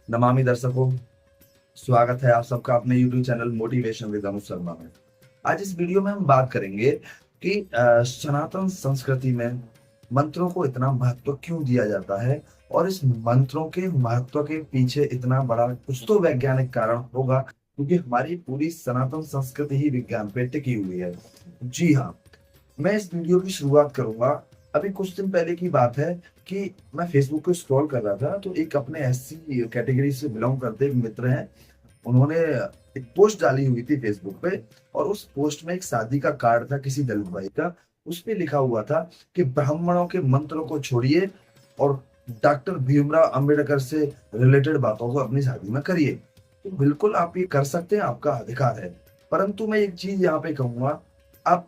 नमामि दर्शकों, स्वागत है आप सबका अपने YouTube channel motivation with Anuj Sharma में। आज इस वीडियो में हम बात करेंगे कि सनातन संस्कृति में मंत्रों को इतना महत्व क्यों दिया जाता है और इस मंत्रों के महत्व के पीछे इतना बड़ा कुछ तो वैज्ञानिक कारण होगा, क्योंकि हमारी पूरी सनातन संस्कृति ही विज्ञान पे टिकी हुई है। जी हाँ, मैं इस वीडियो की शुरुआत करूंगा। अभी कुछ दिन पहले की बात है कि मैं फेसबुक को स्क्रॉल कर रहा था, तो एक अपने एससी कैटेगरी से बिलोंग करते एक मित्र हैं। उन्होंने एक पोस्ट डाली हुई थी फेसबुक पे, और उस पोस्ट में एक शादी का कार्ड था किसी दलित भाई का। उस पे लिखा हुआ था कि ब्राह्मणों के मंत्रों को छोड़िए और डॉक्टर भीमराव अंबेडकर से रिलेटेड बातों को अपनी शादी में करिए। तो बिल्कुल आप ये कर सकते हैं, आपका अधिकार है। परंतु मैं एक चीज यहाँ पे कहूंगा, आप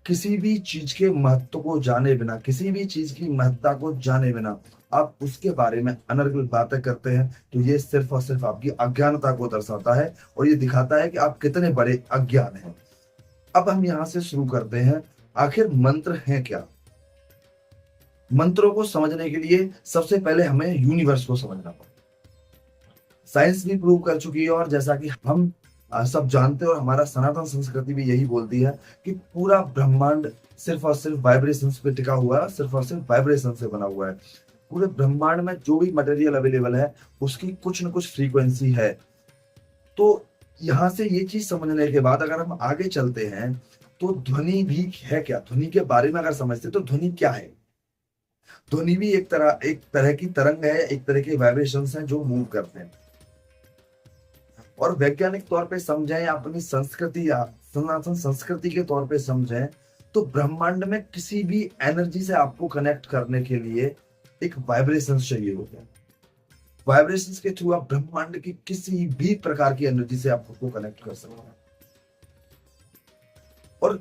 किसी भी चीज के महत्व को जाने बिना, किसी भी चीज की महत्ता को जाने बिना आप उसके बारे में अनर्गल बातें करते हैं, तो ये सिर्फ और सिर्फ आपकी अज्ञानता को दर्शाता है और ये दिखाता है कि आप कितने बड़े अज्ञान हैं। अब हम यहाँ से शुरू करते हैं, आखिर मंत्र हैं क्या। मंत्रों को समझने के लिए सबसे पहले हमें यूनिवर्स को समझना पड़ेगा। साइंस भी प्रूव कर चुकी है, और जैसा कि हम सब जानते हैं और हमारा सनातन संस्कृति भी यही बोलती है कि पूरा ब्रह्मांड सिर्फ और सिर्फ वाइब्रेशन पे टिका हुआ है, सिर्फ और सिर्फ वाइब्रेशन से बना हुआ है। पूरे ब्रह्मांड में जो भी मटेरियल अवेलेबल है उसकी कुछ न कुछ फ्रीक्वेंसी है। तो यहाँ से ये चीज समझने के बाद अगर हम आगे चलते हैं, तो ध्वनि भी है क्या, ध्वनि के बारे में अगर समझते हैं तो ध्वनि क्या है। ध्वनि भी एक तरह की तरंग है, एक तरह के वाइब्रेशंस हैं जो मूव करते हैं। और वैज्ञानिक तौर पे समझें या अपनी संस्कृति या सनातन संस्कृति के तौर पे समझें, तो ब्रह्मांड में किसी भी एनर्जी से आपको कनेक्ट करने के लिए एक वाइब्रेशन चाहिए होता है। वाइब्रेशंस के थ्रू आप ब्रह्मांड की किसी भी प्रकार की एनर्जी से आप खुद को कनेक्ट कर सकते हैं। और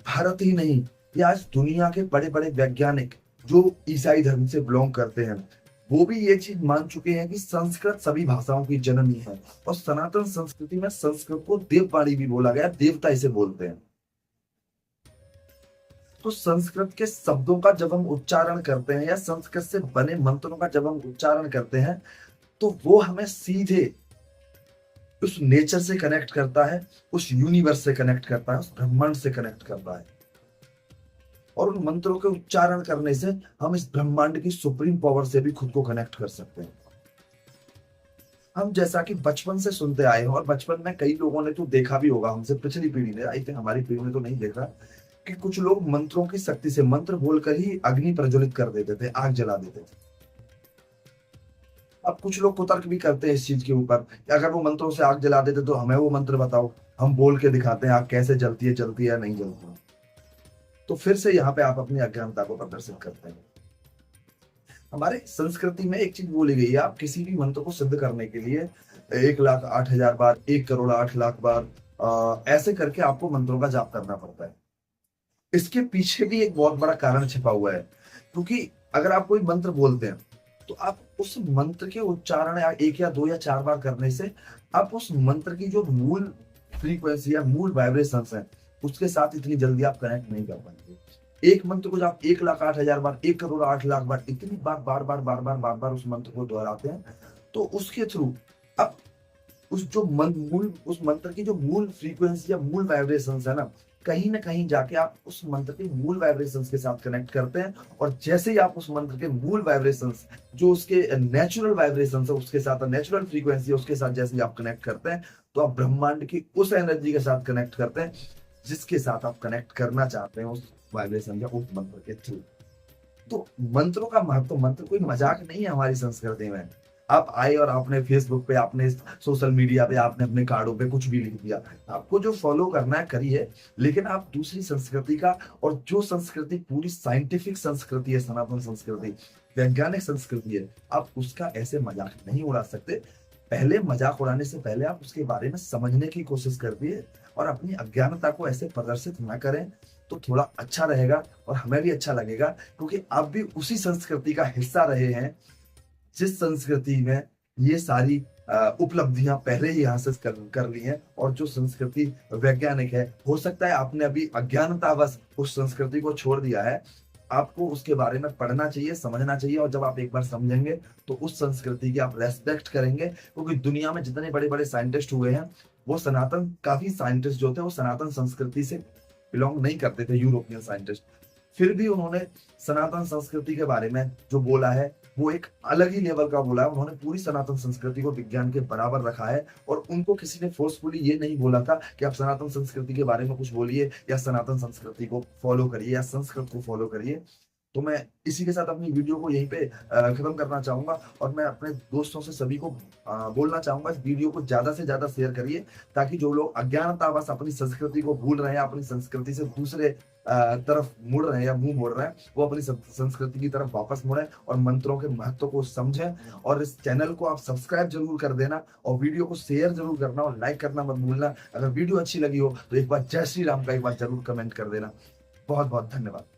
भारत ही नहीं, ये आज दुनिया के बड़े बड़े वैज्ञानिक जो ईसाई धर्म से बिलोंग करते हैं, वो भी ये चीज मान चुके हैं कि संस्कृत सभी भाषाओं की जननी है। और सनातन संस्कृति में संस्कृत को देववाणी भी बोला गया, देवता इसे बोलते हैं। तो संस्कृत के शब्दों का जब हम उच्चारण करते हैं या संस्कृत से बने मंत्रों का जब हम उच्चारण करते हैं, तो वो हमें सीधे उस नेचर से कनेक्ट करता है, उस यूनिवर्स से कनेक्ट करता है, उस ब्रह्मांड से कनेक्ट करता है। और उन मंत्रों के उच्चारण करने से हम इस ब्रह्मांड की सुप्रीम पावर से भी खुद को कनेक्ट कर सकते हैं। हम जैसा कि बचपन से सुनते आए हैं, और बचपन में कई लोगों ने तो देखा भी होगा, हमसे पिछली पीढ़ी ने, आई थिंक हमारी पीढ़ी ने तो नहीं देखा, कि कुछ लोग मंत्रों की शक्ति से मंत्र बोलकर ही अग्नि प्रज्वलित कर देते थे, आग जला देते थे। अब कुछ लोग कुतर्क भी करते हैं इस चीज के ऊपर कि अगर वो मंत्रों से आग जला देते तो हमें वो मंत्र बताओ, हम बोल के दिखाते हैं आग कैसे जलती है, जलती है नहीं जलती है। तो फिर से यहाँ पे आप अपनी अज्ञानता को प्रदर्शित करते हैं। हमारे संस्कृति में एक चीज बोली गई है, आप किसी भी मंत्र को सिद्ध करने के लिए 1,08,000 बार, 1,08,00,000 बार ऐसे करके आपको मंत्रों का जाप करना पड़ता है। इसके पीछे भी एक बहुत बड़ा कारण छिपा हुआ है, क्योंकि अगर आप कोई मंत्र बोलते हैं, तो आप उस मंत्र के उच्चारण या 1 या 2 या 4 बार करने से आप उस मंत्र की जो मूल फ्रीक्वेंसी या मूल वाइब्रेशंस है उसके साथ इतनी जल्दी आप कनेक्ट नहीं कर पाएंगे। एक मंत्र को जब आप 1,08,000 बार, 1,08,00,000 बार, इतनी बार बार उस मंत्र को दोहराते हैं, तो उसके थ्रू आप उस जो मूल उस मंत्र की जो मूल फ्रीक्वेंसी या मूल वाइब्रेशंस है ना कहीं जाके आप उस मंत्र के मूल वाइब्रेशंस के साथ कनेक्ट करते हैं। और जैसे ही आप उस मंत्र के मूल वाइब्रेशंस, जो उसके नेचुरल वाइब्रेशंस है उसके साथ, नेचुरल फ्रीक्वेंसी है उसके साथ जैसे ही आप कनेक्ट करते हैं, तो आप ब्रह्मांड की उस एनर्जी के साथ कनेक्ट करते हैं जिसके साथ आप कनेक्ट करना चाहते हैं, उस वाइब्रेशन या उस मंत्र के थ्रू। तो मंत्रों का महत्व, मंत्र कोई मजाक नहीं है हमारी संस्कृति में। आप आए और आपने फेसबुक पे, आपने सोशल मीडिया पे, आपने अपने कार्डों पे कुछ भी लिख दिया, आपको जो फॉलो करना है करिए, लेकिन आप दूसरी संस्कृति का, और जो संस्कृति पूरी साइंटिफिक संस्कृति है, सनातन संस्कृति, वैज्ञानिक संस्कृति है, आप उसका ऐसे मजाक नहीं उड़ा सकते। पहले मजाक उड़ाने से पहले आप उसके बारे में समझने की कोशिश करिए और अपनी अज्ञानता को ऐसे प्रदर्शित ना करें, तो थोड़ा अच्छा रहेगा और हमें भी अच्छा लगेगा, क्योंकि आप भी उसी संस्कृति का हिस्सा रहे हैं जिस संस्कृति में ये सारी उपलब्धियां पहले ही हासिल कर ली हैं। और जो संस्कृति वैज्ञानिक है, हो सकता है आपने अभी अज्ञानतावश उस संस्कृति को छोड़ दिया है, आपको उसके बारे में पढ़ना चाहिए, समझना चाहिए, और जब आप एक बार समझेंगे तो उस संस्कृति की आप रेस्पेक्ट करेंगे, क्योंकि दुनिया में जितने बड़े-बड़े साइंटिस्ट हुए हैं, वो सनातन काफ़ी साइंटिस्ट जो थे वो सनातन संस्कृति से बिलॉन्ग नहीं करते थे, यूरोपियन साइंटिस्ट। फिर भी उन्होंने सनातन संस्कृति के बारे में जो बोला है, वो एक अलग ही लेवल का बोला है। उन्होंने पूरी सनातन संस्कृति को विज्ञान के बराबर रखा है, और उनको किसी ने फोर्सफुली ये नहीं बोला था कि आप सनातन संस्कृति के बारे में कुछ बोलिए, या सनातन संस्कृति को फॉलो करिए, या संस्कृत को फॉलो करिए। तो मैं इसी के साथ अपनी वीडियो को यहीं पे खत्म करना चाहूँगा, और मैं अपने दोस्तों से सभी को बोलना चाहूँगा, इस वीडियो को ज़्यादा से ज़्यादा शेयर करिए, ताकि जो लोग अज्ञानतावश अपनी संस्कृति को भूल रहे हैं, अपनी संस्कृति से दूसरे तरफ मुड़ रहे हैं या मुँह मोड़ रहे हैं, वो अपनी संस्कृति की तरफ वापस मुड़ें और मंत्रों के महत्व को समझें। और इस चैनल को आप सब्सक्राइब ज़रूर कर देना, और वीडियो को शेयर ज़रूर करना, और लाइक करना मत भूलना। अगर वीडियो अच्छी लगी हो तो एक बार जय श्री राम का एक बार ज़रूर कमेंट कर देना। बहुत-बहुत धन्यवाद।